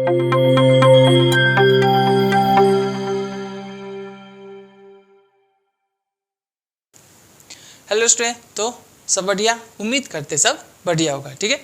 Hello student, तो सब बढ़िया, उम्मीद करते सब बढ़िया होगा। ठीक है,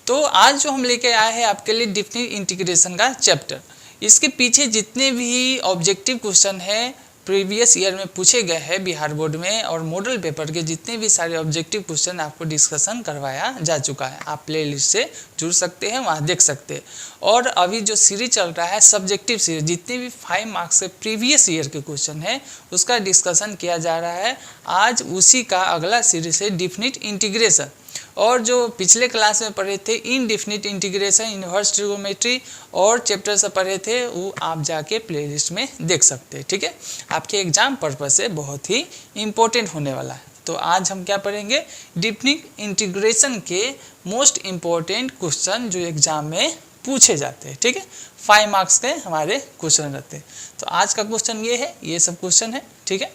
तो आज जो हम लेके आए हैं आपके लिए डेफिनेट इंटीग्रेशन का चैप्टर। इसके पीछे जितने भी ऑब्जेक्टिव क्वेश्चन है प्रीवियस ईयर में पूछे गए हैं बिहार बोर्ड में, और मॉडल पेपर के जितने भी सारे ऑब्जेक्टिव क्वेश्चन आपको डिस्कशन करवाया जा चुका है। आप प्लेलिस्ट से जुड़ सकते हैं, वहाँ देख सकते हैं। और अभी जो सीरीज चल रहा है सब्जेक्टिव सीरीज, जितने भी 5 मार्क्स से प्रीवियस ईयर के क्वेश्चन है उसका डिस्कशन किया जा रहा है। आज उसी का अगला सीरीज है डेफिनेट इंटीग्रेशन। और जो पिछले क्लास में पढ़े थे इनडेफिनिट इंटीग्रेशन, इनवर्स ट्रिगोनोमेट्री और चैप्टर से पढ़े थे, वो आप जाके प्लेलिस्ट में देख सकते हैं। ठीक है, आपके एग्जाम पर्पस से बहुत ही इम्पोर्टेंट होने वाला है। तो आज हम क्या पढ़ेंगे, डेफिनिट इंटीग्रेशन के मोस्ट इम्पोर्टेंट क्वेश्चन जो एग्जाम में पूछे जाते हैं। ठीक है, 5 मार्क्स के हमारे क्वेश्चन रहते हैं। तो आज का क्वेश्चन ये है, ये सब क्वेश्चन है। ठीक है,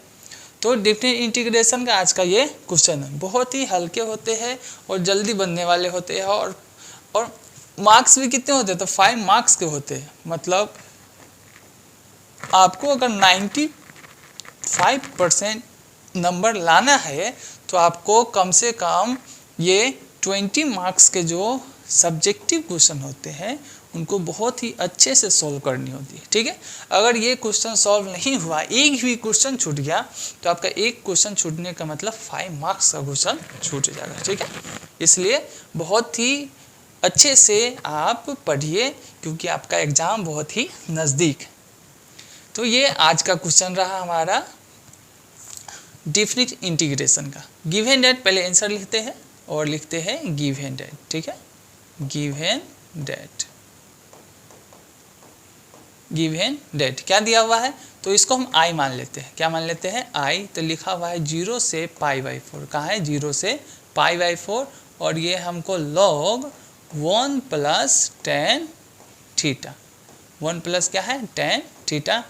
तो डेफिनेट इंटीग्रेशन का आज का ये क्वेश्चन है। बहुत ही हल्के होते हैं और जल्दी बनने वाले होते हैं, और मार्क्स भी कितने होते हैं, तो 5 मार्क्स के होते हैं। मतलब आपको अगर 95% नंबर लाना है तो आपको कम से कम ये 20 मार्क्स के जो सब्जेक्टिव क्वेश्चन होते हैं उनको बहुत ही अच्छे से सॉल्व करनी होती है। ठीक है, अगर ये क्वेश्चन सॉल्व नहीं हुआ, एक भी क्वेश्चन छूट गया, तो आपका एक क्वेश्चन छूटने का मतलब 5 मार्क्स का क्वेश्चन छूट जाएगा। ठीक है, इसलिए बहुत ही अच्छे से आप पढ़िए, क्योंकि आपका एग्जाम बहुत ही नज़दीक है। तो ये आज का क्वेश्चन रहा हमारा डेफिनिट इंटीग्रेशन का। गिवन डेट, पहले आंसर लिखते हैं और लिखते हैं गिवन डेट। ठीक है, गिवन डेट, गिवन डेट क्या दिया हुआ है, तो इसको हम आई मान लेते हैं। क्या मान लेते हैं, आई। तो लिखा हुआ है 0 से π/4। कहाँ है, 0 से π/4, और ये हमको log 1 + tan थीटा, 1 प्लस क्या है, tan थीटा,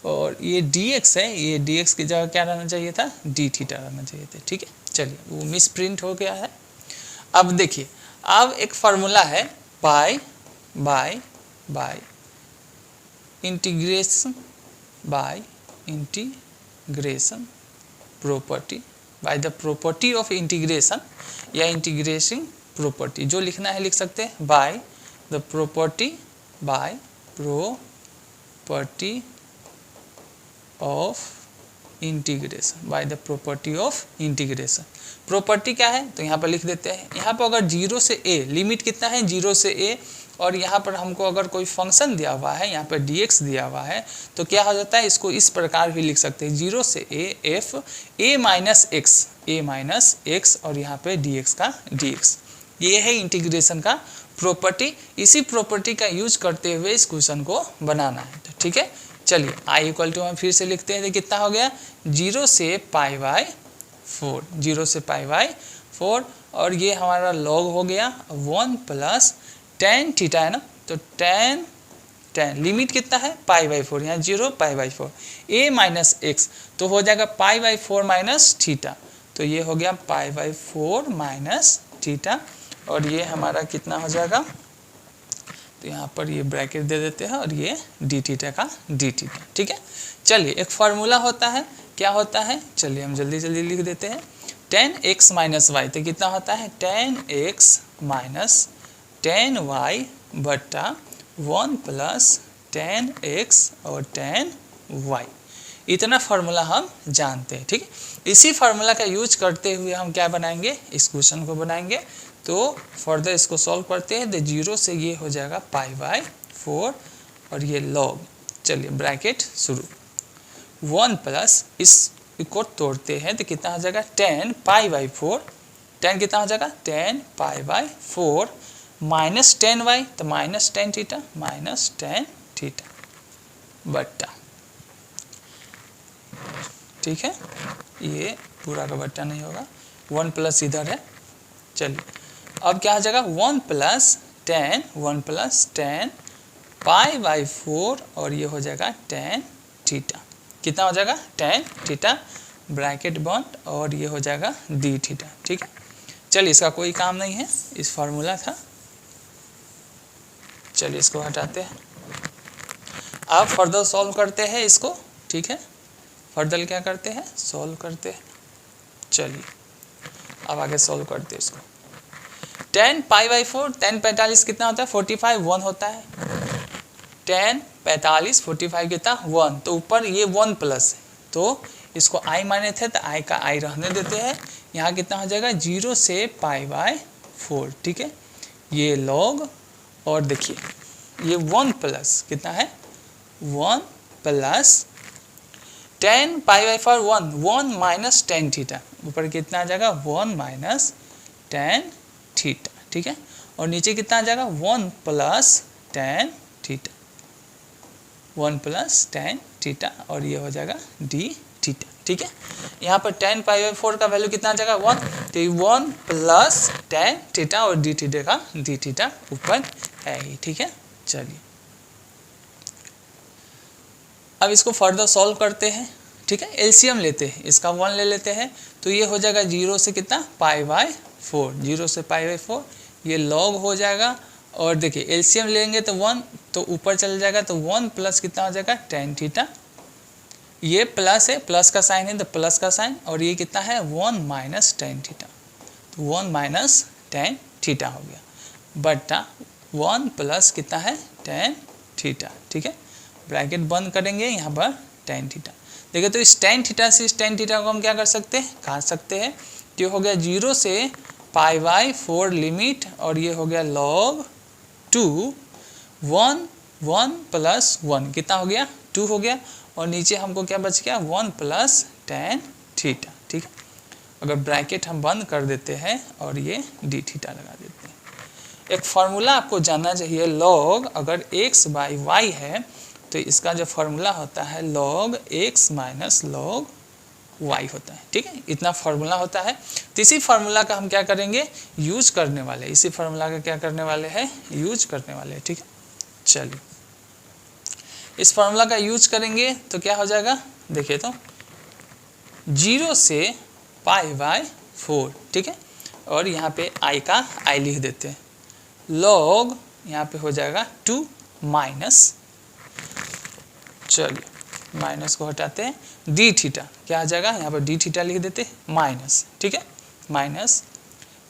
और ये dx है, ये dx की जगह क्या रहना चाहिए था, d थीटा रहना चाहिए था। ठीक है, चलिए वो मिस प्रिंट हो गया है। अब देखिए, अब एक फार्मूला है pi by integration by integration property, by the property of integration या इंटीग्रेशन प्रॉपर्टी। जो लिखना है लिख सकते हैं, by the property of integration, by the property of integration. Property क्या है, तो यहाँ पर लिख देते हैं। यहाँ पर अगर 0 से a, लिमिट कितना है, 0 से a, और यहाँ पर हमको अगर कोई फंक्शन दिया हुआ है, यहाँ पर dx दिया हुआ है, तो क्या हो जाता है, इसको इस प्रकार भी लिख सकते हैं, 0 से a f a minus x, और यहाँ पे dx का dx। ये है इंटीग्रेशन का प्रॉपर्टी। इसी प्रॉपर्टी का यूज करते हुए इस क्वेश्चन को बनाना है। तो ठीक है, चलिए i = हम फिर से लिखते हैं। तो कितना हो गया, 0 से π/4, 0 से π/4, और ये हमारा log हो गया 1 + tan थीटा है ना, तो tan लिमिट कितना है, π/4, यहाँ 0 π/4, a माइनस x, तो हो जाएगा π/4 माइनस थीटा, तो ये हो गया π/4 माइनस थीटा, और ये हमारा कितना हो जाएगा, तो यहाँ पर ये ब्रैकेट दे देते हैं, और ये d थीटा का d थीटा। ठीक है, चलिए एक फार्मूला होता है, क्या होता है, चलिए हम जल्दी लिख देते हैं। tan x माइनस वाई, तो कितना होता है, tan x minus tan y बटा 1 + tan x और tan y। इतना फार्मूला हम जानते हैं। ठीक है, इसी फार्मूला का यूज करते हुए हम क्या बनाएंगे, इस क्वेश्चन को बनाएंगे। तो फर्दर इसको सॉल्व करते हैं। तो 0 से ये हो जाएगा π/4, और ये log, चलिए ब्रैकेट शुरू, 1 + इसको तोड़ते हैं तो कितना हो जाएगा, tan π/4, tan कितना हो जाएगा, tan π/4 माइनस tan y, तो minus tan theta, minus tan theta बट्टा। ठीक है, ये पूरा का बट्टा नहीं होगा, 1 प्लस इधर है। चलिए अब क्या हो जाएगा, 1 + tan π/4, और ये हो जाएगा tan थीटा। कितना हो जाएगा, tan थीटा, ब्रैकेट बंद, और ये हो जाएगा d थीटा। ठीक है, चलिए इसका कोई काम नहीं है, इस फार्मूला था। चलिए इसको हटाते हैं। अब फर्दर सॉल्व करते हैं इसको, ठीक है। फर्दर क्या करते हैं, सॉल्व करते हैं। चलिए अब आगे सॉल्व करते हैं इसको। 10 π/4, 10 45 कितना होता है, 45 1 होता है। 10 45 45 कितना 1, तो ऊपर ये 1 प्लस है, तो इसको i माने थे तो i का i रहने देते हैं। यहाँ कितना हो जाएगा 0 से π/4, ठीक है। ये लॉग, और देखिए ये 1 प्लस कितना है 1 प्लस 10 π/4 1 माइनस टेन थीटा, ऊपर कितना आ जाएगा 1 माइनस टेन थीटा, ठीक है। और नीचे कितना आ जाएगा 1 plus tan theta, 1 plus tan theta, और ये हो जाएगा डी थीटा, ठीक है। यहाँ पर 10 π/4 का वैल्यू कितना आ जाएगा 1, तो 1 प्लस टेन थीटा, और डी थीटा का डी थीटा ऊपर है ही, ठीक है। चलिए अब इसको फर्दर सॉल्व करते हैं, ठीक है। एलसीएम लेते हैं, इसका 1 ले लेते हैं, तो ये हो जाएगा 0 से कितना π/4, 0 से π/4, ये लॉग हो जाएगा। और देखिए एलसीएम लेंगे तो 1, तो ऊपर चल जाएगा, तो 1 प्लस कितना हो जाएगा टेन थीटा, ये प्लस है, प्लस का साइन है तो प्लस का साइन, और ये कितना है 1 माइनस टेन थीटा, तो 1 माइनस टेन थीटा हो गया, बटा 1 प्लस कितना है टेन थीटा, ठीक है। ब्रैकेट बंद करेंगे, यहाँ पर टेन थीटा। देखिए तो इस टेन थीटा से इस टेन थीटा को हम क्या कर सकते हैं, काट सकते हैं। ये हो गया 0 से π/4 लिमिट, और ये हो गया log 2 1 प्लस 1 कितना हो गया 2 हो गया, और नीचे हमको क्या बच गया 1 प्लस टेन थीटा, ठीक है। अगर ब्रैकेट हम बंद कर देते हैं और ये डी थीटा लगा देते हैं। एक फार्मूला आपको जानना चाहिए, log अगर x/y है तो इसका जो फार्मूला होता है log x minus log y होता है, ठीक है। इतना फार्मूला होता है, तो इसी फार्मूला का हम क्या करेंगे यूज करने वाले, इसी फार्मूला का क्या करने वाले हैं यूज करने वाले हैं, ठीक है। चलिए इस फार्मूला का यूज करेंगे तो क्या हो जाएगा, देखिए तो 0 से π/4, ठीक है। और यहाँ पे i का i लिख देते हैं, log यहाँ पे हो जाएगा 2 माइनस, चलिए माइनस को हटाते हैं, डी थीटा क्या आ जाएगा, यहाँ पर डी थीटा लिख देते हैं माइनस, ठीक है, माइनस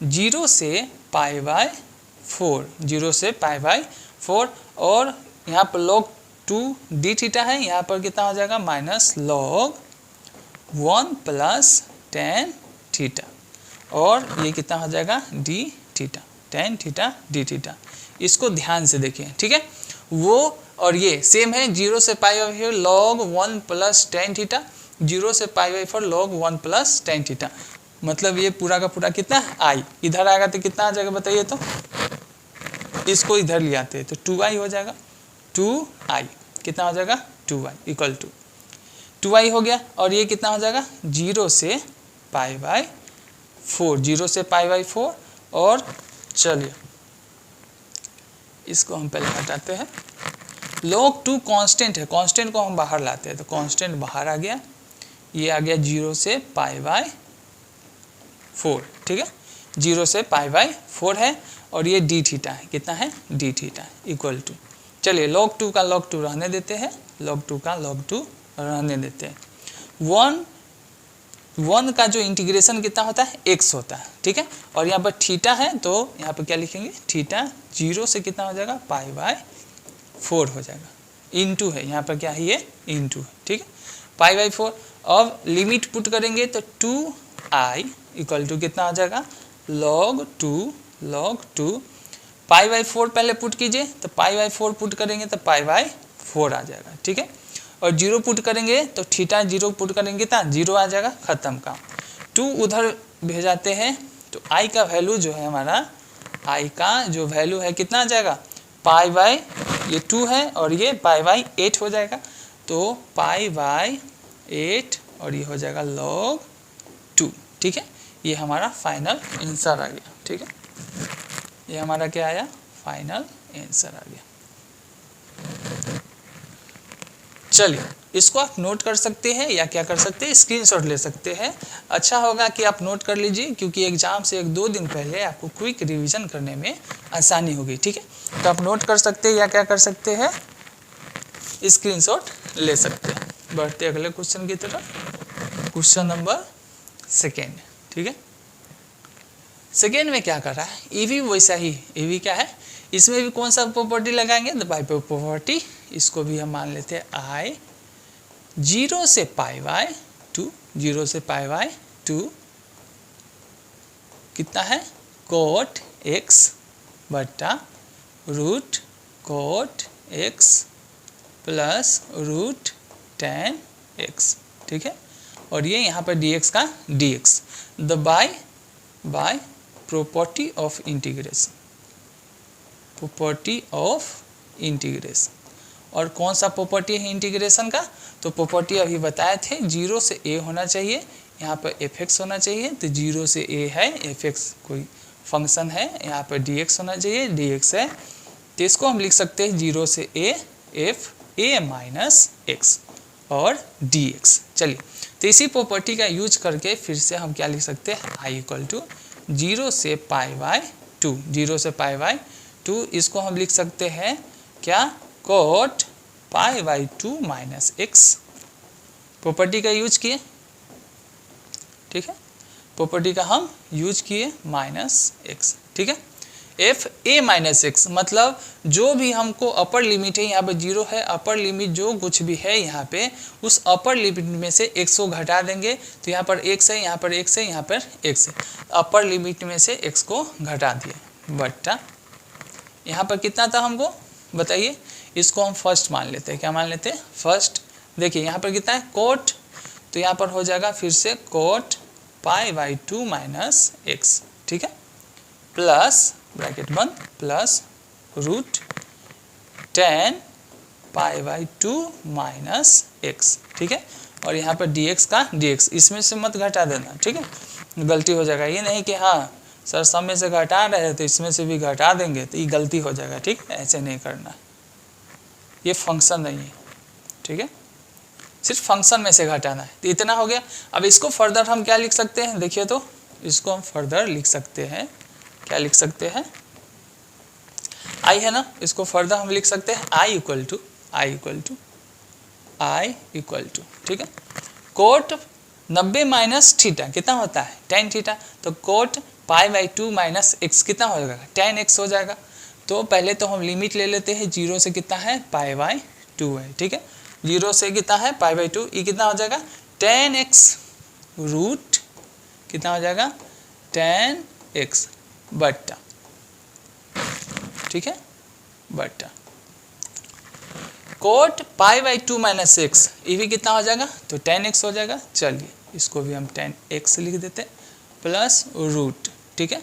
0 से π/4, 0 से π/4, और यहाँ पर log 2 डी थीटा है, यहाँ पर कितना हो जाएगा minus log 1 plus tan theta, और ये कितना हो जाएगा D theta, tan theta D theta. इसको ध्यान से देखिए, ठीक है। वो और ये सेम है, 0 से π/4 log 1 प्लस टेन थीटा, 0 से π/4 log 1 प्लस टेन थीटा, मतलब ये पूरा का पूरा कितना i, इधर आएगा तो कितना आ जाएगा बताइए, तो इसको इधर ले आते हैं तो 2i हो जाएगा, 2i कितना हो जाएगा 2i इक्वल टू 2i हो गया, और ये कितना हो जाएगा 0 से π/4, 0 से π/4, और चलिए इसको हम पहले हटाते हैं। log 2 कांस्टेंट है, कांस्टेंट को हम बाहर लाते हैं, तो कांस्टेंट बाहर आ गया, ये आ गया 0 से π/4, ठीक है, 0 से π/4 है, और ये डी थीटा है, कितना है डी थीटा इक्वल टू, चलिए log 2 का log 2 रहने देते हैं, log 2 का log 2 रहने देते हैं। 1 का जो इंटीग्रेशन कितना होता है x होता है, ठीक है, और यहाँ पर थीटा है तो यहाँ पर क्या लिखेंगे थीटा 0 से कितना हो जाएगा π/4 हो जाएगा, इनटू है, यहाँ पर क्या है ये इनटू है, ठीक है, π/4। अब लिमिट पुट करेंगे तो 2i इक्वल टू कितना आ जाएगा log 2 π/4 पहले पुट कीजिए, तो π/4 पुट करेंगे तो π/4 आ जाएगा, ठीक है, और 0 पुट करेंगे तो थीटा 0 पुट करेंगे तो 0 आ जाएगा, खत्म काम। 2 उधर भेजाते हैं तो i का वैल्यू जो है हमारा, i का जो वैल्यू है कितना आ जाएगा ये 2 है और ये π/8 हो जाएगा, तो π/8 और ये हो जाएगा log 2, ठीक है। ये हमारा फाइनल आंसर आ गया, ठीक है, ये हमारा क्या आया फाइनल आंसर आ गया। चलिए इसको आप नोट कर सकते हैं या क्या कर सकते हैं स्क्रीनशॉट ले सकते हैं, अच्छा होगा कि आप नोट कर लीजिए, क्योंकि एग्जाम से 1-2 दिन पहले आपको क्विक रिवीजन करने में आसानी होगी, ठीक है। तो आप नोट कर सकते हैं या क्या कर सकते हैं, स्क्रीनशॉट ले सकते हैं। बढ़ते अगले क्वेश्चन की तरफ, क्वेश्चन नंबर सेकेंड। ठीक है, सेकेंड में क्या कर रहा है, ई वी वैसा ही, ई वी क्या है, इसमें भी कौन सा प्रॉपर्टी लगाएंगे, तो बाई प्रॉपर्टी, इसको भी हम मान लेते हैं आई 0 से पाई बाय 2, 0 से पाई बाय 2 कितना है, कोट x बटा root cot x plus root tan x। ठीक है, और ये यहाँ पर dx का dx, the by property of integration, property of integration. और कौन सा प्रॉपर्टी है इंटीग्रेशन का, तो प्रॉपर्टी अभी बताए थे, 0 से a होना चाहिए, यहाँ पर fx होना चाहिए, तो 0 से a है, fx कोई फंक्शन है, यहाँ पर dx होना चाहिए, dx है, तो इसको हम लिख सकते हैं 0 से a f a minus x और dx। चलिए, तो इसी प्रॉपर्टी का यूज करके फिर से हम क्या लिख सकते हैं, i इक्वल टू 0 से पाई बाय 2, 0 से पाई बाय 2, इसको हम लिख सकते हैं क्या, coat pi by 2 minus x, property का यूज किए। ठीक है, प्रॉपर्टी का हम यूज किए माइनस एक्स। ठीक है, एफ ए माइनस एक्स, मतलब जो भी हमको अपर लिमिट है, यहाँ पर 0 है, अपर लिमिट जो कुछ भी है यहाँ पे, उस अपर लिमिट में से x को घटा देंगे, तो यहाँ पर x है, यहाँ पर x है, यहाँ पर x है, अपर लिमिट में से x को घटा दिए बट्टा, यहाँ पर कितना था हमको बताइए, इसको हम फर्स्ट मान लेते हैं, क्या मान लेते हैं, फर्स्ट। देखिए यहाँ पर कितना है, कोट, तो यहाँ पर हो जाएगा फिर से cot pi by 2 minus x. ठीक है, प्लस ब्रैकेट बंद, plus root tan pi by 2 minus x. ठीक है, और यहाँ पर dx का dx, इसमें से मत घटा देना, ठीक है, गलती हो जाएगा। ये नहीं कि हाँ सर सब में से घटा रहे तो इसमें से भी घटा देंगे, तो ये गलती हो जाएगा। ठीक, ऐसे नहीं करना, ये फंक्शन नहीं है। ठीक है, सिर्फ फंक्शन में से घटाना है, तो इतना हो गया। अब इसको फर्दर हम क्या लिख सकते हैं, देखिए तो इसको हम फर्दर लिख सकते हैं, क्या लिख सकते हैं, आई है ना, इसको फर्दर हम लिख सकते हैं आई इक्वल टू ठीक है, कोट 90 माइनस थीटा कितना होता है, tan थीटा, तो coat pi by 2 minus x कितना हो जाएगा, tan x हो जाएगा। तो पहले तो हम लिमिट ले लेते हैं, 0 से कितना है, पाई बाई 2 है। ठीक है, 0 से कितना है, पाई बाई 2, ये कितना हो जाएगा, tan x रूट कितना हो जाएगा, tan x बट्टा, ठीक है, बट्टा coat pi by 2 minus x, ये भी कितना हो जाएगा, तो tan x हो जाएगा। चलिए इसको भी हम tan x लिख देते हैं, प्लस रूट, ठीक है,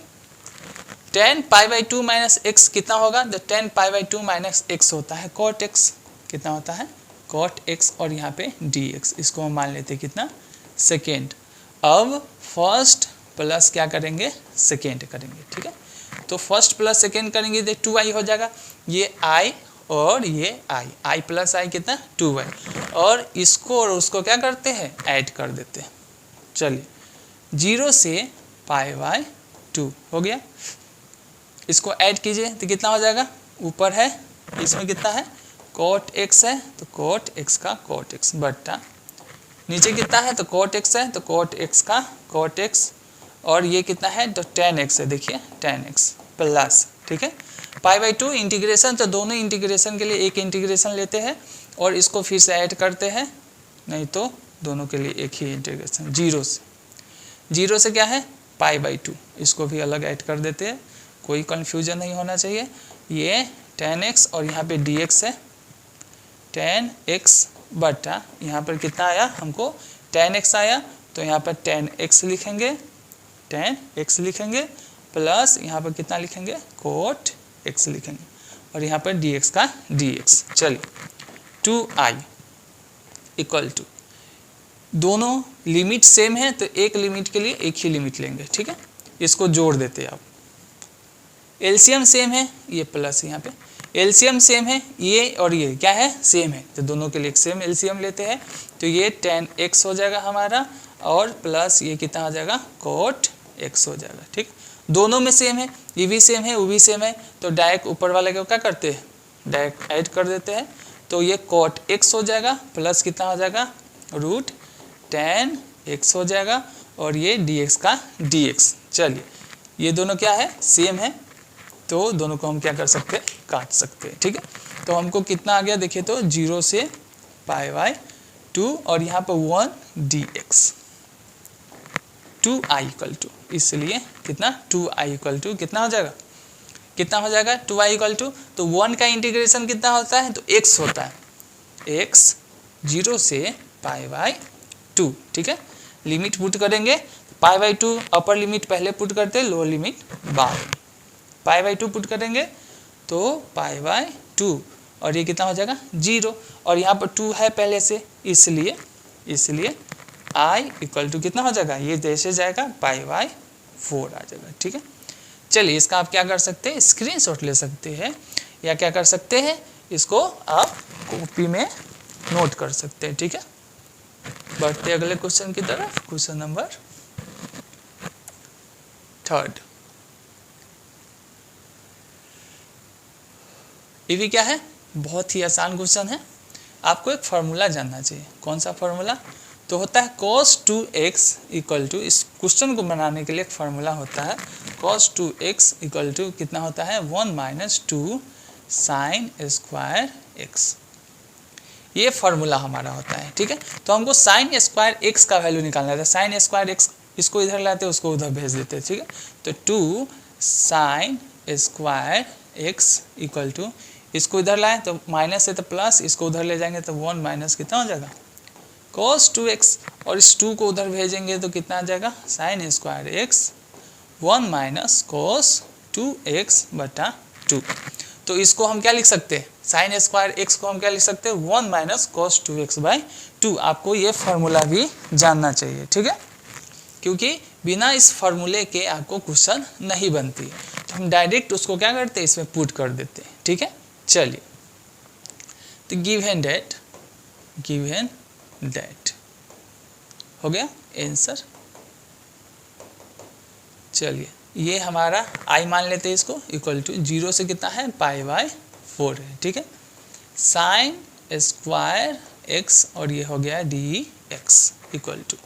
tan pi by 2 minus x कितना होगा, तो tan pi by 2 minus x होता है cot x, कितना होता है cot x, और यहाँ पे dx, इसको हम मान लेते हैं कितना, सेकेंड। अब फर्स्ट प्लस क्या करेंगे, सेकेंड करेंगे। ठीक है, तो फर्स्ट प्लस सेकेंड करेंगे तो 2i हो जाएगा, ये i और ये i प्लस i कितना 2i, और इसको और उसको क्या करते हैं, ऐड कर देते हैं। चलिए 0 से पाई बाई 2 हो गया, इसको ऐड कीजिए तो कितना हो जाएगा, ऊपर है इसमें कितना है, cot x है, तो cot x का cot x बट्टा, नीचे कितना है, तो cot x है, तो cot x का cot x, और ये कितना है, तो tan x है, देखिए tan x प्लस, ठीक है, पाई बाई 2 इंटीग्रेशन, तो दोनों इंटीग्रेशन के लिए एक इंटीग्रेशन लेते हैं और इसको फिर से ऐड करते हैं, नहीं तो दोनों के लिए एक ही इंटीग्रेशन। 0 से क्या है, पाई बाई 2, इसको भी अलग ऐड कर देते हैं, कोई कन्फ्यूजन नहीं होना चाहिए। ये tan x और यहाँ पे dx है, tan x बटा यहाँ पर कितना आया हमको, tan x आया, तो यहाँ पर tan x लिखेंगे प्लस यहाँ पर कितना लिखेंगे, cot x लिखेंगे, और यहाँ पर dx का dx। चलिए 2i इक्वल टू, दोनों लिमिट सेम है तो एक लिमिट के लिए एक ही लिमिट लेंगे। ठीक है, इसको जोड़ देते हैं। आप एलसीएम सेम है, ये प्लस यहाँ पे एलसीएम सेम है, ये और ये क्या है, सेम है, तो दोनों के लिए एक सेम एलसीएम लेते हैं, तो ये tan x हो जाएगा हमारा, और प्लस ये कितना हो जाएगा, cot x हो जाएगा। ठीक, दोनों में सेम है, ये भी सेम है, वो भी सेम है, तो डायरेक्ट ऊपर वाले को क्या करते हैं, डायरेक्ट ऐड कर देते हैं। तो ये cot x हो जाएगा प्लस कितना हो जाएगा, रूट tan x हो जाएगा, और ये dx का dx। चलिए ये दोनों क्या है, सेम है, तो दोनों को हम क्या कर सकते हैं, काट सकते हैं। ठीक है, तो हमको कितना आ गया देखिए, तो 0 से π/2 और यहाँ पर 1 dx 2i इक्वल टू, इसलिए कितना 2i इक्वल टू कितना हो जाएगा, कितना हो जाएगा 2i इक्वल टू, तो 1 का इंटीग्रेशन कितना होता है, तो x होता है, x 0 से π/2। ठीक है, लिमिट पुट करेंगे, π/2 अपर लिमिट पहले पुट करते हैं, लोअर लिमिट बाद में। π/2 पुट करेंगे तो π/2 और ये कितना हो जाएगा 0, और यहाँ पर 2 है पहले से, इसलिए i इक्वल टू कितना हो जाएगा, ये जैसे जाएगा π/4 आ जाएगा। ठीक है, चलिए इसका आप क्या कर सकते हैं, स्क्रीनशॉट ले सकते हैं, या क्या कर सकते हैं, इसको आप कॉपी में नोट कर सकते हैं। ठीक है, बढ़ते अगले क्वेश्चन की तरफ, क्वेश्चन नंबर 3। ये भी क्या है, बहुत ही आसान क्वेश्चन है। आपको एक फार्मूला जानना चाहिए, कौन सा फार्मूला, तो होता है cos 2x इक्वल टू, इस क्वेश्चन को बनाने के लिए एक फार्मूला होता है, cos 2x इक्वल टू कितना होता है, 1 - 2 sin स्क्वायर x। ये फार्मूला हमारा होता है। ठीक है, तो हमको sin स्क्वायर x का वैल्यू निकालना था, sin स्क्वायर x इसको इधर लाते, उसको उधर भेज देते। ठीक है, तो 2 sin square x equal to, इसको इधर लाए तो माइनस है तो प्लस, इसको उधर ले जाएंगे तो 1 माइनस कितना हो जाएगा, cos 2x, और इस 2 को उधर भेजेंगे तो कितना आ जाएगा, sin square x 1 minus cos 2x/2। तो इसको हम क्या लिख सकते हैं, sin स्क्वायर x को हम क्या लिख सकते हैं, 1 माइनस cos 2x/2। आपको ये फार्मूला भी जानना चाहिए। ठीक है, क्योंकि बिना इस फार्मूले के आपको क्वेश्चन नहीं बनती है, तो हम डायरेक्ट उसको क्या करते हैं, इसमें पुट कर देते हैं। ठीक है, चलिए, तो गिवन दैट हो गया आंसर। चलिए ये हमारा i मान लेते हैं, इसको इक्वल टू 0 से कितना है, π/4 है। ठीक है, sin स्क्वायर x और ये हो गया dx इक्वल टू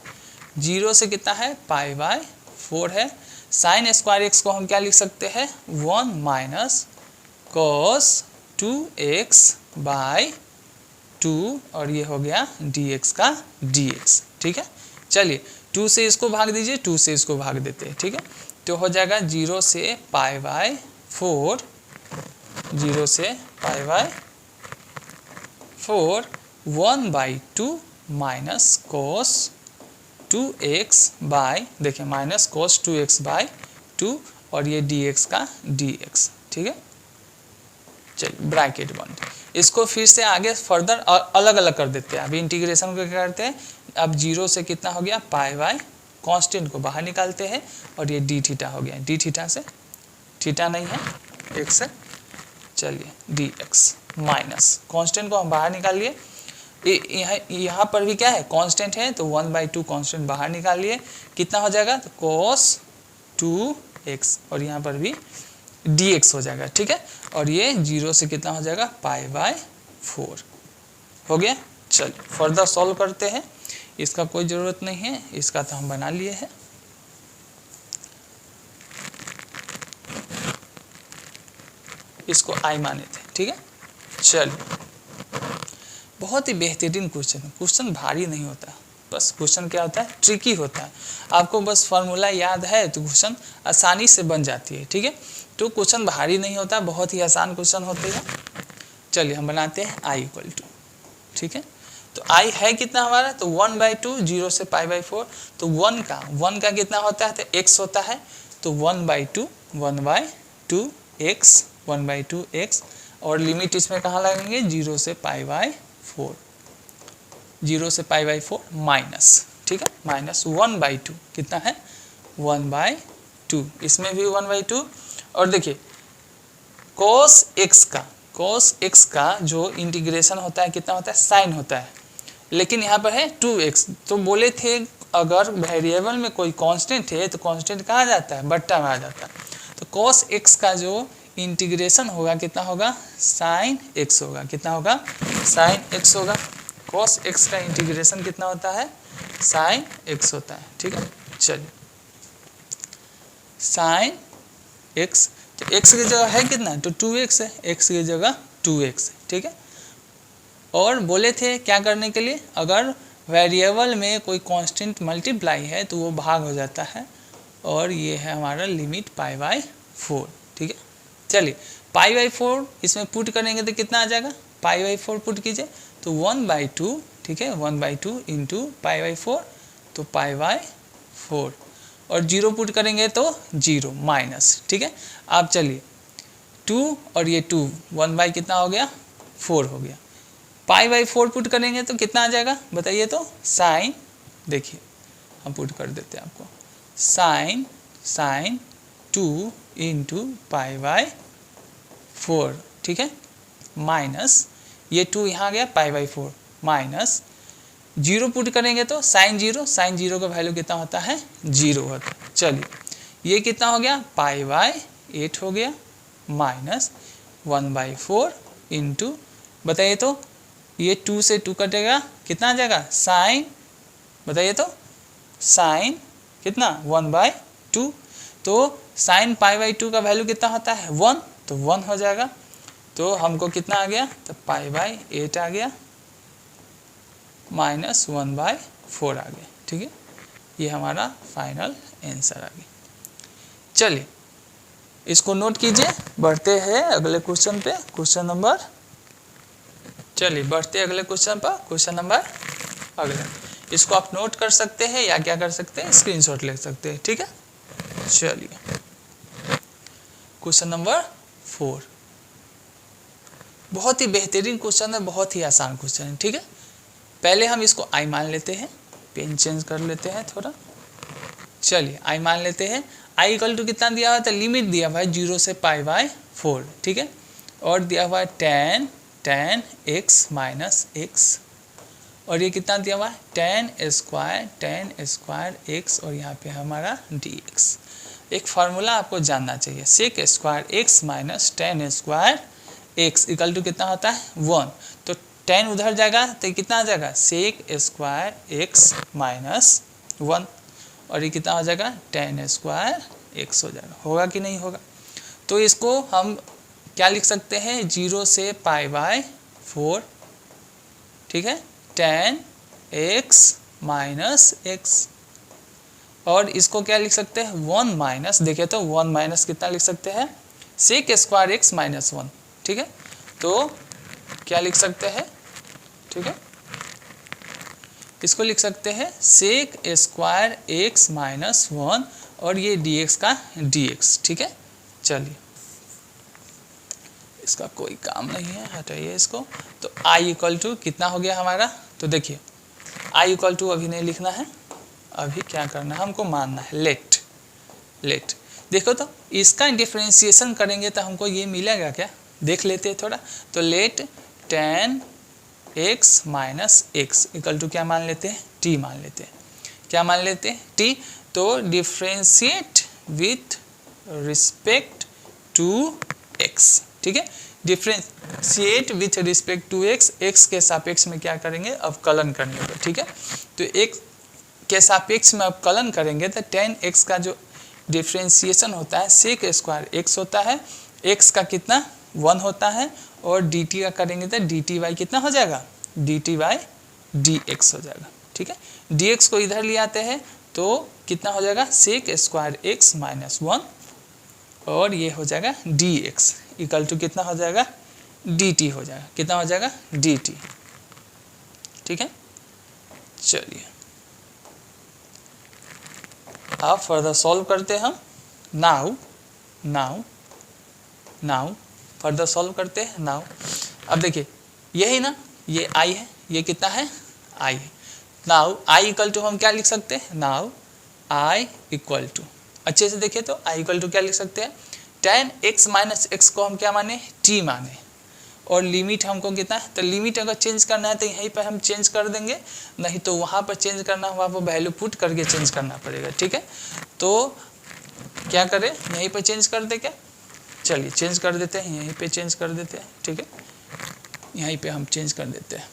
0 से कितना है, π/4 है। sin स्क्वायर x को हम क्या लिख सकते हैं, 1 माइनस cos 2x/2 और ये हो गया dx का dx। ठीक है, चलिए 2 से इसको भाग दीजिए, 2 से इसको भाग देते हैं। ठीक है, तो हो जाएगा 0 से π/4, 0 से π/4 1/2 माइनस cos 2x देखिए माइनस cos 2x/2 और ये dx का dx। ठीक है, चलिए ब्रैकेट बंद, इसको फिर से आगे फर्दर अलग अलग कर देते हैं। अभी इंटीग्रेशन को क्या करते हैं, अब 0 से कितना हो गया, π/, कांस्टेंट को बाहर निकालते हैं और ये डी थीटा हो गया, डी थीटा से, थीटा नहीं है x है, चलिए dx माइनस कांस्टेंट को हम बाहर निकाल लिए, यहाँ पर भी क्या है, कांस्टेंट है, तो 1/2 कांस्टेंट बाहर निकाल लिए, कितना हो जाएगा, तो cos 2x और यहाँ पर भी dx हो जाएगा। ठीक है, और ये 0 से कितना हो जाएगा, π/4 हो गया। चलिए फर्दर सॉल्व करते हैं, इसका कोई ज़रूरत नहीं है, इसका तो हम बना लिए हैं। इसको i माने थे। ठीक है, चलिए बहुत ही बेहतरीन क्वेश्चन है, क्वेश्चन भारी नहीं होता, बस क्वेश्चन क्या होता है, ट्रिकी होता है। आपको बस फार्मूला याद है तो क्वेश्चन आसानी से बन जाती है। ठीक है, तो क्वेश्चन भारी नहीं होता, बहुत ही आसान क्वेश्चन होते हैं। चलिए हम बनाते हैं i इक्वल टू, ठीक है, तो i है कितना हमारा, तो 1/2, 0 से π/4, तो 1 का कितना होता है, तो x होता है, तो 1/2 x 1/2 x, और लिमिट इसमें कहाँ लगेंगे, 0 से π/4, 0 से π/4 माइनस, ठीक है, माइनस 1/2 कितना है, 1/2, इसमें भी 1/2। और देखिए cos x का जो इंटीग्रेशन होता है कितना होता है, साइन होता है, लेकिन यहाँ पर है 2x, तो बोले थे अगर वेरिएबल में कोई कांस्टेंट है तो कांस्टेंट कहाँ जाता है, बट्टा में आ जाता है, तो cos x का जो इंटीग्रेशन होगा कितना होगा, sin x होगा। कितना होगा, sin x होगा। cos x का इंटीग्रेशन कितना होता है, sin x होता है। ठीक है, चलिए sin x, तो x की जगह है कितना, तो 2x है, x की जगह 2x है। ठीक है, और बोले थे क्या करने के लिए, अगर वेरिएबल में कोई कांस्टेंट मल्टीप्लाई है तो वो भाग हो जाता है, और ये है हमारा लिमिट π/4। ठीक है, चलिए π/4 इसमें पुट करेंगे तो कितना आ जाएगा, π/4 पुट कीजिए तो 1/2। ठीक है, 1/2 इंटू π/4 तो π/4, और 0 पुट करेंगे तो 0 माइनस। ठीक है, अब चलिए 2 और ये 2 1 कितना हो गया, 4 हो गया। π/4 पुट करेंगे तो कितना आ जाएगा बताइए, तो साइन, देखिए हम पुट कर देते हैं आपको, साइन 2 इंटू π/4। ठीक है, माइनस ये 2 यहाँ गया π/4, माइनस 0 पुट करेंगे तो साइन 0 का वैल्यू कितना होता है, 0 होता है। चलिए ये कितना हो गया, π/8 हो गया, माइनस 1/4 इंटू, बताइए तो ये 2 से 2 कटेगा, कितना आ जाएगा, साइन, बताइए तो साइन कितना 1/2, तो साइन π/2 का वैल्यू कितना होता है 1, तो 1 हो जाएगा। तो हमको कितना आ गया, तो π/8 आ गया, माइनस 1/4 आ गया। ठीक है, ये हमारा फाइनल आंसर आ गया। चलिए इसको नोट कीजिए, बढ़ते हैं अगले क्वेश्चन पे, क्वेश्चन नंबर, चलिए बढ़ते अगले क्वेश्चन पर, क्वेश्चन नंबर अगले, इसको आप नोट कर सकते हैं या क्या कर सकते हैं, स्क्रीनशॉट ले सकते हैं। ठीक है, चलिए क्वेश्चन नंबर 4, बहुत ही बेहतरीन क्वेश्चन है, बहुत ही आसान क्वेश्चन है। ठीक है, पहले हम इसको आई मान लेते हैं, पेन चेंज कर लेते हैं थोड़ा, चलिए आई मान लेते हैं। आई इक्वल टू कितना दिया हुआ है, तो लिमिट दिया हुआ है 0 से π/4। ठीक है, और दिया हुआ है tan x माइनस x, और ये कितना दिया हुआ है tan स्क्वायर x, और यहाँ पे हमारा dx। एक फार्मूला आपको जानना चाहिए, sec square x minus tan square x equal to कितना होता है 1, तो tan उधर जाएगा तो कितना आ जाएगा, सेक स्क्वायर x माइनस 1, और ये कितना हो जाएगा tan स्क्वायर x हो जाएगा, होगा कि नहीं होगा। तो इसको हम क्या लिख सकते हैं, 0 से π/4। ठीक है, tan x माइनस x, और इसको क्या लिख सकते हैं 1 माइनस, देखिए तो 1 माइनस कितना लिख सकते हैं, सेक स्क्वायर x माइनस 1। ठीक है, तो क्या लिख सकते हैं, ठीक है, इसको लिख सकते हैं सेक स्क्वायर x माइनस 1, और ये dx का dx। ठीक है, चलिए इसका कोई काम नहीं है, हटाइए इसको। तो i इक्वल टू कितना हो गया हमारा, तो देखिए i इक्वल टू अभी नहीं लिखना है, अभी क्या करना है हमको मानना है लेट। देखो तो इसका डिफरेंशिएशन करेंगे तो हमको ये मिलेगा क्या, देख लेते हैं थोड़ा। तो let tan x minus x equal to क्या मान लेते हैं, t मान लेते हैं। क्या मान लेते हैं, t। तो differentiate with respect to x। ठीक है, differentiate with respect to x, x के सापेक्ष में क्या करेंगे, अवकलन करने को। ठीक है, तो x के सापेक्ष में अवकलन करेंगे तो tan x का जो डिफरेंशिएशन होता है सेक स्क्वायर x होता है, x का कितना 1 होता है, और dt का करेंगे तो dt कितना हो जाएगा, dt/dx हो जाएगा। ठीक है, dx को इधर ले आते हैं तो कितना हो जाएगा, सेक स्क्वायर x माइनस 1, और ये हो जाएगा dx इक्वल टू कितना हो जाएगा, dt हो जाएगा, कितना हो जाएगा dt। ठीक है, चलिए अब फर्दर सॉल्व करते हैं हम। नाउ फर्दर सॉल्व करते हैं। नाउ अब देखिए यही ना, ये i है, ये कितना है i है। नाउ i इक्वल टू हम क्या लिख सकते हैं, नाउ i इक्वल टू, अच्छे से देखिए तो i इक्वल टू क्या लिख सकते हैं, tan x माइनस x को हम क्या माने, t माने, और लिमिट हमको कितना है, तो लिमिट अगर चेंज करना है तो यहीं पर हम चेंज कर देंगे, नहीं तो वहाँ पर चेंज करना, वहाँ पर वैल्यू पुट करके चेंज करना पड़ेगा। ठीक है, तो क्या करें, यहीं पे चेंज कर दे क्या? चलिए चेंज कर देते हैं, यहीं पे चेंज कर देते हैं, ठीक है, यहीं पे हम चेंज कर देते हैं।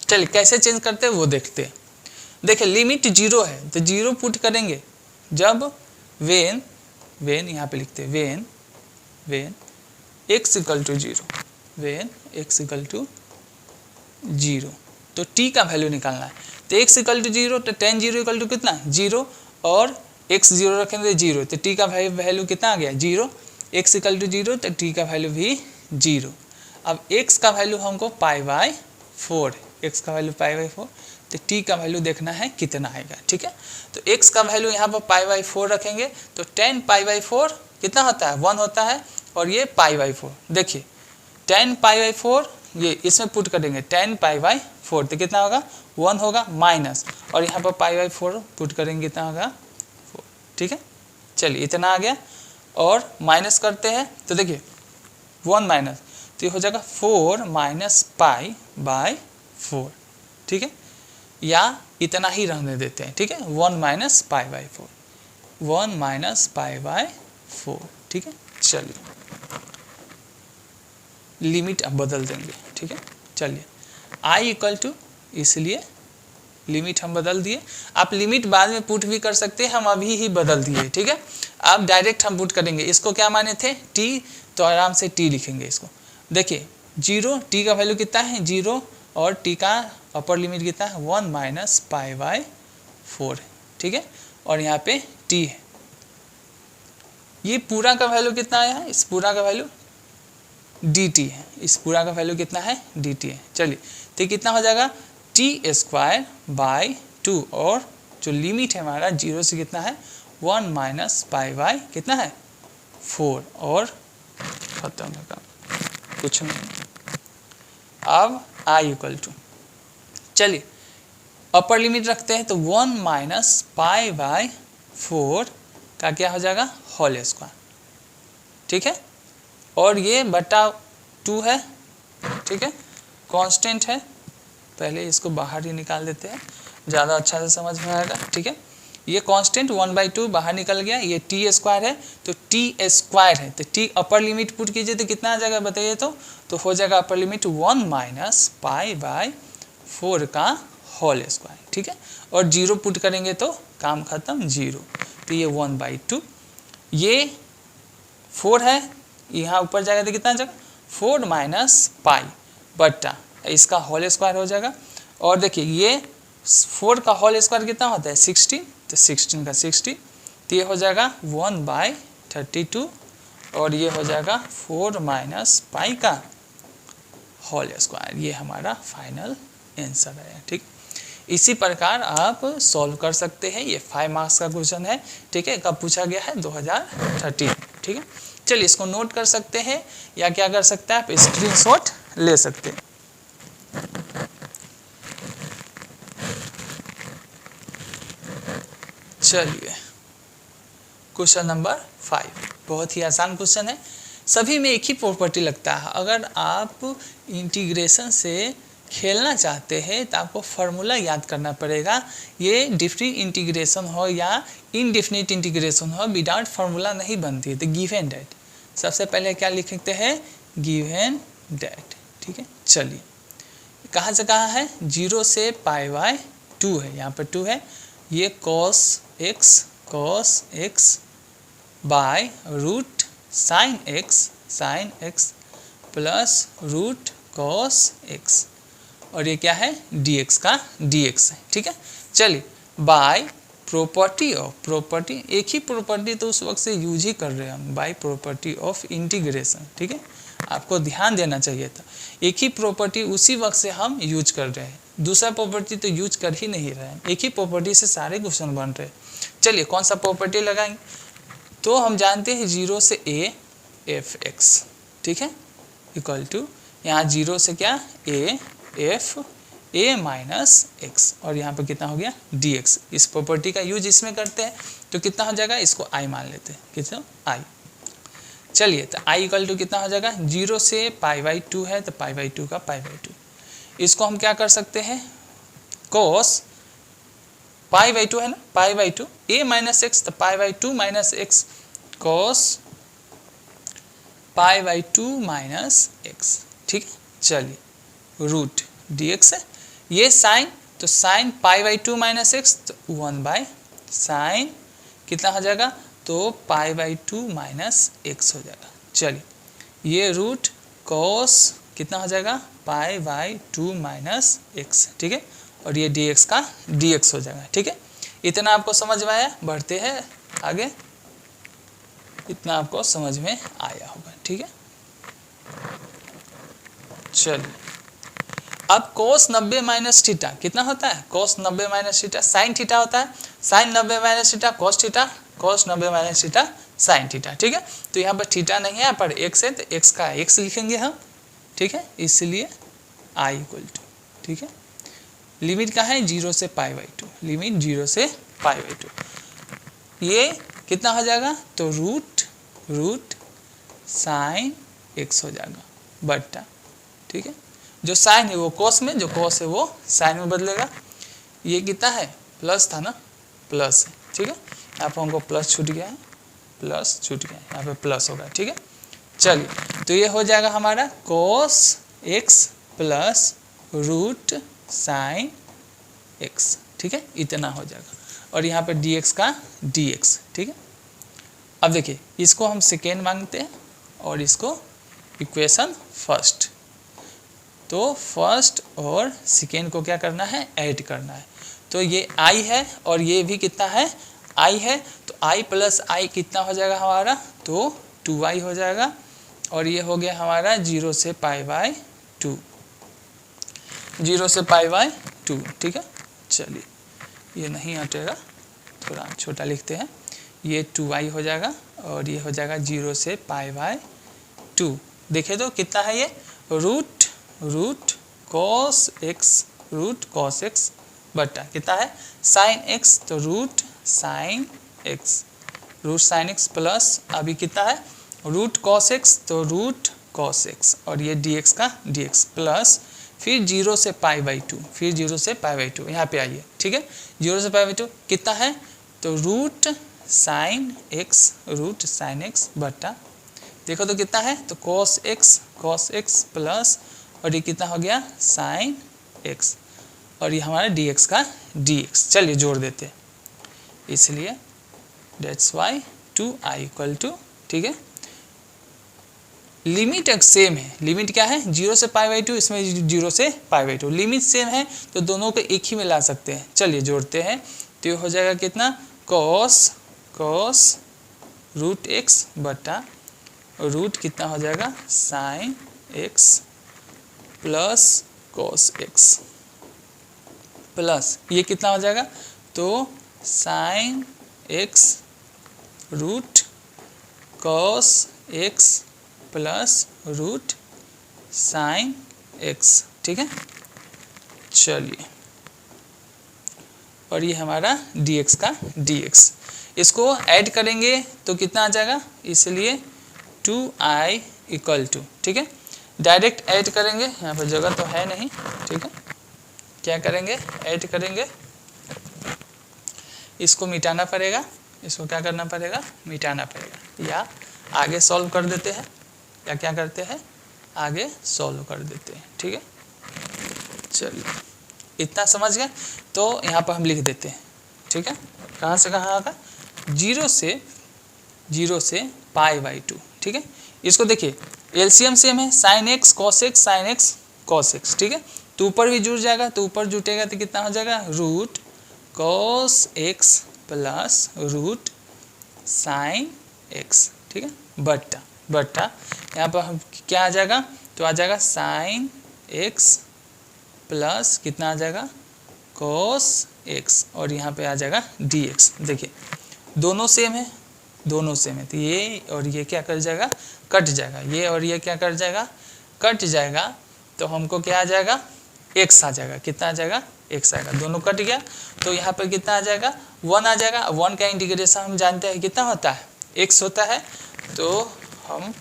चलिए कैसे चेंज करते हैं वो देखते हैं। देखिए लिमिट 0 है तो 0 पुट करेंगे जब वेन यहाँ पे लिखते हैं when x equal to 0, when x equal to 0, तो t का वैल्यू निकालना है। तो x इक्वल टू 0 तो tan 0 इक्वल टू कितना 0 और x 0 रखेंगे 0, तो t का वैल्यू कितना आ गया 0, x इक्वल टू 0 तो t का वैल्यू भी 0। अब x का वैल्यू हमको π/4, x का वैल्यू π/4, तो t का वैल्यू देखना है कितना आएगा, ठीक है। तो x का वैल्यू यहाँ पर π/4 रखेंगे तो tan π/4 कितना होता है 1 होता है, और ये π/4, देखिए tan π/4 ये इसमें पुट करेंगे tan π/4 तो कितना होगा 1 होगा माइनस, और यहाँ पर π/4 पुट करेंगे कितना होगा 4, ठीक है। चलिए इतना आ गया, और माइनस करते हैं तो देखिए 1 माइनस, तो ये हो जाएगा 4 माइनस π/4, ठीक है, या इतना ही रहने देते हैं, ठीक है, 1 माइनस π/4, 1 माइनस π/4, ठीक है। चलिए लिमिट अब बदल देंगे, ठीक है। चलिए i इक्वल टू, इसलिए लिमिट हम बदल दिए। आप लिमिट बाद में पुट भी कर सकते हैं, हम अभी ही बदल दिए, ठीक है। अब डायरेक्ट हम पुट करेंगे, इसको क्या माने थे t, तो आराम से t लिखेंगे इसको। देखिए 0, t का वैल्यू कितना है 0, और t का अपर लिमिट कितना है 1 माइनस π/4 है, ठीक है, और यहाँ पे t है। ये पूरा का वैल्यू कितना आया है, इस पूरा का वैल्यू dt है, इस पूरा का वैल्यू कितना है dt है। चलिए तो कितना हो जाएगा t²/2, और जो लिमिट है हमारा 0 से कितना है 1 माइनस π/ कितना है 4, और खत्म है काम, कुछ नहीं। अब i इक्वल टू, चलिए अपर लिमिट रखते हैं तो 1 माइनस π/4 का क्या हो जाएगा होल स्क्वायर, ठीक है, और ये बटा 2 है, ठीक है, कांस्टेंट है। पहले इसको बाहर ही निकाल देते हैं, ज़्यादा अच्छा से समझ में आएगा, ठीक है। ये कांस्टेंट 1/2 बाहर निकल गया, ये t² है तो t² है, तो t अपर लिमिट पुट कीजिए तो कितना आ जाएगा बताइए, तो हो जाएगा अपर लिमिट 1 माइनस π/4 का होल स्क्वायर, ठीक है, और 0 पुट करेंगे तो काम खत्म 0, तो ये 1/2, ये 4 है, यहाँ ऊपर जाएगा तो कितना जाएगा 4 माइनस पाई बट्टा इसका होल स्क्वायर हो जाएगा। और देखिए ये 4 का होल स्क्वायर कितना होता है 16, तो 16 का 60, तो ये हो जाएगा 1/32, और ये हो जाएगा 4 माइनस पाई का होल स्क्वायर। ये हमारा फाइनल आंसर है, ठीक। इसी प्रकार आप सॉल्व कर सकते हैं। ये 5 मार्क्स का क्वेश्चन है, ठीक है, कब पूछा गया है 2013, ठीक है। चलिए इसको नोट कर सकते हैं, या क्या कर सकते हैं आप स्क्रीनशॉट ले सकते हैं। चलिए क्वेश्चन नंबर 5 बहुत ही आसान क्वेश्चन है, सभी में एक ही प्रॉपर्टी लगता है। अगर आप इंटीग्रेशन से खेलना चाहते हैं तो आपको फार्मूला याद करना पड़ेगा। ये डिफरेंट इंटीग्रेशन हो या इनडिफिनिट इंटीग्रेशन हो, विदाउट फार्मूला नहीं बनती है। तो गिवन डेट सबसे पहले क्या लिखते हैं गिवन डेट, ठीक है। चलिए कहाँ से कहाँ है 0 से π/2 है, यहाँ पर 2 है, ये cos x by root sin x plus root cos x, और ये क्या है dx का dx है, ठीक है। चलिए बाय प्रॉपर्टी ऑफ, प्रॉपर्टी एक ही प्रॉपर्टी तो उस वक्त से यूज ही कर रहे हैं हम, बाय प्रॉपर्टी ऑफ इंटीग्रेशन, ठीक है, आपको ध्यान देना चाहिए था। एक ही प्रॉपर्टी उसी वक्त से हम यूज कर रहे हैं, दूसरा प्रॉपर्टी तो यूज कर ही नहीं रहे हैं, एक ही प्रॉपर्टी से सारे क्वेश्चन बन रहे हैं। चलिए कौन सा प्रॉपर्टी लगाएंगे, तो हम जानते हैं 0 से a f(x), ठीक है, इक्वल टू यहाँ 0 से क्या a माइनस x, और यहाँ पर कितना हो गया dx। इस प्रॉपर्टी का यूज इसमें करते हैं तो कितना हो जाएगा, इसको i मान लेते हैं, कितना i। चलिए तो i इक्वल टू कितना हो जाएगा 0 से π/2 है तो π/2 का π/2। इसको हम क्या कर सकते हैं cos पाई बाई टू है ना, pi by two a minus x, तो pi by two minus x cos pi by two minus x. ठीक है, चलिए रूट डी एक्स है, ये साइन, तो sine pi by two minus x, तो 1 बाय साइन कितना हो जाएगा, तो pi by two minus x हो जाएगा। चलिए ये रूट कॉस कितना हो जाएगा, पाई बाई टू माइनस एक्स। ठीक है, और ये डी एक्स का डी एक्स हो जाएगा। ठीक है, इतना आपको समझ में आया, बढ़ते हैं आगे, इतना आपको समझ में आया होगा। ठीक है, चलिए अब cos 90 माइनस थीटा कितना होता है, cos 90 minus theta sine theta होता है, sine 90 minus theta cos theta, cos 90 minus theta sine theta. ठीक है, तो यहाँ पर थीटा नहीं है, पर x है, तो x का x लिखेंगे हम। ठीक है, इसलिए i इक्वल टू, ठीक है, लिमिट का है 0 से पाई बाई टू, लिमिट 0 से पाई बाई टू, ये कितना हो जाएगा, तो रूट साइन x हो जाएगा बट्टा। ठीक है, जो साइन है वो कॉस में, जो कॉस है वो साइन में बदलेगा। ये कितना है, प्लस था ना, प्लस है। ठीक है, यहाँ पर हमको प्लस छूट गया है, प्लस छूट गया है, यहाँ पे प्लस होगा। ठीक है, चलिए तो ये हो जाएगा हमारा cos x plus root sine x. ठीक है, इतना हो जाएगा, और यहाँ पे डी एक्स का डी एक्स। ठीक है, अब देखिए इसको हम सेकेंड मांगते हैं और इसको इक्वेशन फर्स्ट, तो फर्स्ट और सेकेंड को क्या करना है, ऐड करना है। तो ये i है और ये भी कितना है, i है, तो i प्लस i कितना हो जाएगा हमारा, तो 2i हो जाएगा, और ये हो गया हमारा 0 से पाई बाई टू, 0 से पाई बाई टू। ठीक है, चलिए ये नहीं हटेगा, थोड़ा छोटा लिखते हैं, ये 2i हो जाएगा और ये हो जाएगा 0 से पाई बाई टू। देखे तो कितना है ये, रूट कॉस एक्स बटा कितना है साइन एक्स, तो रूट साइन एक्स प्लस अभी कितना है रूट कॉस एक्स, तो रूट कॉस एक्स, और ये डी एक्स का डी एक्स प्लस फिर 0 से पाई बाई टू, फिर 0 से पाई बाई टू, यहाँ पे आइए। ठीक है, 0 से पाई बाई टू कितना है, तो रूट साइन एक्स बटा, देखो तो कितना है, तो कॉस एक्स प्लस, और ये कितना हो गया साइन एक्स, और ये हमारा डी एक्स का डी एक्स। चलिए जोड़ देते हैं, इसलिए that's why 2i equal to, ठीक है, लिमिट एक सेम है, लिमिट क्या है 0 से पाई बाई टू, इसमें 0 से पाई बाई टू, लिमिट सेम है तो दोनों को एक ही में ला सकते हैं। चलिए जोड़ते हैं, तो ये हो जाएगा कितना, कॉस रूट एक्स बटा रूट कितना हो जाएगा sine x plus cos x plus ये कितना हो जाएगा, तो sine x root cos x plus root sine x. ठीक है, चलिए, और ये हमारा dx का dx, इसको ऐड करेंगे तो कितना आ जाएगा, इसलिए 2i इक्वल टू, ठीक है, डायरेक्ट ऐड करेंगे, यहाँ पर जगह तो है नहीं। ठीक है, क्या करेंगे, ऐड करेंगे, इसको मिटाना पड़ेगा, इसको क्या करना पड़ेगा, मिटाना पड़ेगा, या आगे सॉल्व कर देते हैं, या क्या करते हैं, आगे सॉल्व कर देते हैं। ठीक है, चलिए इतना समझ गए, तो यहाँ पर हम लिख देते हैं। ठीक है, कहाँ से कहाँ आगा, 0 से पाई बाई टू। ठीक है, इसको देखिए एलसीएम सेम है, sine x cos x, sine x cos x. ठीक है, तो ऊपर भी जुड़ जाएगा, तो ऊपर जुटेगा तो कितना हो जाएगा, root cos x plus root sine x. ठीक है, बट्टा यहाँ पर हम क्या आ जाएगा, तो आ जाएगा साइन एक्स प्लस कितना आ जाएगा कॉस एक्स, और यहाँ पे आ जाएगा डी एक्स। देखिए दोनों सेम है, तो ये और ये क्या कर जाएगा, कट जाएगा, ये और ये क्या कर जाएगा, कट जाएगा, तो हमको क्या आ जाएगा, एक्स आ जाएगा, कितना आ जाएगा, एक्स आएगा, दोनों कट गया, तो यहाँ पर कितना आ जाएगा, 1 आ जाएगा। 1 का इंटीग्रेशन हम जानते हैं कितना होता है, एक्स होता है, तो हम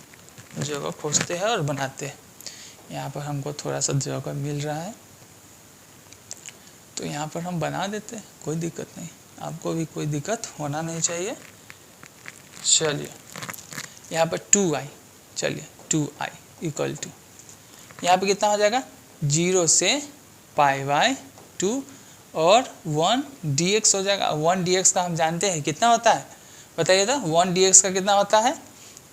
जगह खोजते हैं और बनाते हैं। यहाँ पर हमको थोड़ा सा जगह मिल रहा है, तो यहाँ पर हम बना देते हैं, कोई दिक्कत नहीं, आपको भी कोई दिक्कत होना नहीं चाहिए। चलिए यहाँ पर 2i, चलिए 2i इक्वल टू यहाँ पे कितना हो जाएगा 0 से π/2 और 1 dx हो जाएगा। 1 dx का हम जानते हैं कितना होता है, बताइए तो 1 dx का कितना होता है,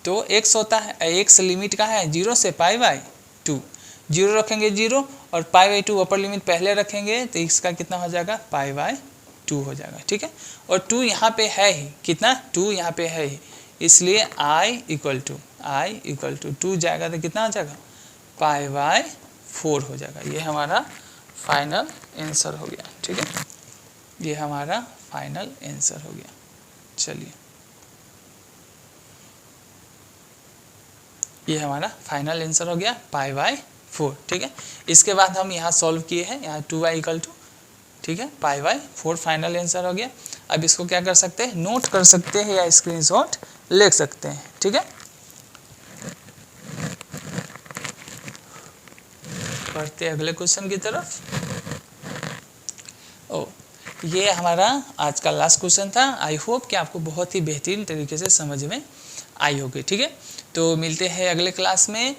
तो x होता है। x लिमिट का है 0 से π/2, 0 रखेंगे 0 और π/2 अपर लिमिट पहले रखेंगे तो x का कितना हो जाएगा π/2 हो जाएगा, ठीक है। और 2 यहाँ पे है ही, कितना 2 यहाँ पे है ही, इसलिए i इक्वल टू 2 जाएगा तो कितना हो जाएगा π/4 हो जाएगा। ये हमारा फाइनल आंसर हो गया, ठीक है, ये हमारा फाइनल आंसर हो गया। चलिए ये हमारा फाइनल आंसर हो गया π/4, ठीक है। इसके बाद हम यहाँ सॉल्व किए हैं, यहाँ 2i इक्वल टू, ठीक है, π/4 फाइनल आंसर हो गया। अब इसको क्या कर सकते हैं, नोट कर सकते हैं या स्क्रीनशॉट ले सकते हैं, ठीक है। बढ़ते अगले क्वेश्चन की तरफ। ये हमारा आज का लास्ट क्वेश्चन था। आई होप कि आपको बहुत ही बेहतरीन तरीके से समझ में आई होगी, ठीक है। तो मिलते हैं अगले क्लास में।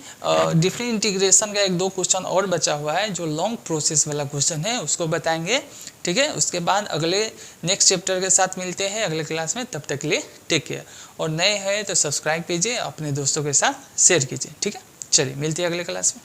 डिफरेंट इंटीग्रेशन का 1-2 क्वेश्चन और बचा हुआ है, जो लॉन्ग प्रोसेस वाला क्वेश्चन है उसको बताएंगे, ठीक है। उसके बाद अगले नेक्स्ट चैप्टर के साथ मिलते हैं अगले क्लास में। तब तक के लिए टेक केयर, और नए हैं तो सब्सक्राइब कीजिए, अपने दोस्तों के साथ शेयर कीजिए, ठीक है। चलिए मिलते हैं अगले क्लास में।